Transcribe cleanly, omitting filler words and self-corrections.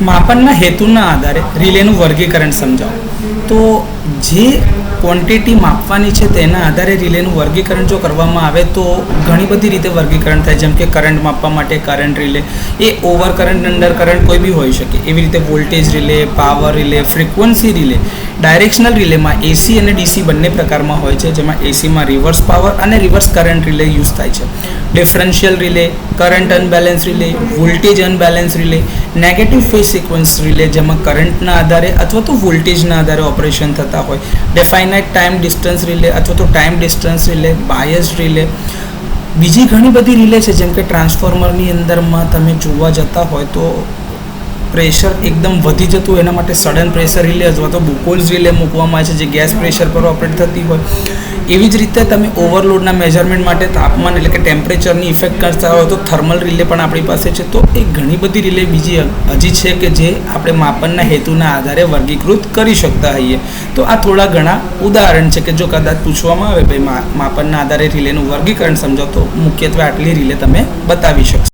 માપનના હેતુના આધારે રિલેનું વર્ગીકરણ સમજાવો. તો જે ક્વોન્ટિટી માપવાની છે તેના આધારે રિલેનું વર્ગીકરણ જો કરવામાં આવે તો ઘણી બધી રીતે વર્ગીકરણ થાય. જેમ કે કરંટ માપવા માટે કરંટ રિલે એ ઓવર કરંટ અંડર કરંટ કોઈ બી હોઈ શકે. એવી રીતે voltage relay, power relay, frequency relay. Directional રિલેમાં એસી અને ડીસી બંને પ્રકારમાં હોય છે, જેમાં એસીમાં રિવર્સ પાવર અને રિવર્સ કરંટ રિલે યુઝ થાય છે. Differential relay, current unbalance relay, voltage unbalance relay, negative phase sequence relay જેમાં કરંટના આધારે અથવા તો વોલ્ટેજના આધારે ઓપરેશન થતા હોય. ડેફાઇનાઇટ ટાઈમ ડિસ્ટન્સ રિલે અથવા તો time distance relay, bias relay. બીજી ઘણી બધી રિલે છે, જેમ કે ટ્રાન્સફોર્મરની અંદરમાં તમે જોવા જતા હોય તો પ્રેશર એકદમ વધી જતું હોય, એના માટે સડન પ્રેશર રિલે અથવા તો બુકોલ્સ રિલે મૂકવામાં આવે છે, જે ગેસ પ્રેશર પર ઓપરેટ થતી હોય. એવી જ રીતે તમે ઓવરલોડના મેજરમેન્ટ માટે તાપમાન એટલે કે ટેમ્પરેચરની ઇફેક્ટ કરતા હોય તો થર્મલ રિલે પણ આપણી પાસે છે. તો એ ઘણી બધી રિલે બીજી હજી છે કે જે આપણે માપનના હેતુના આધારે વર્ગીકૃત કરી શકતા હોઈએ. તો આ થોડા ઘણા ઉદાહરણ છે કે જો કદાચ પૂછવામાં આવે ભાઈ માપનના આધારે રિલેનું વર્ગીકરણ સમજો તો મુખ્યત્વે આટલી રિલે તમે બતાવી શકશો.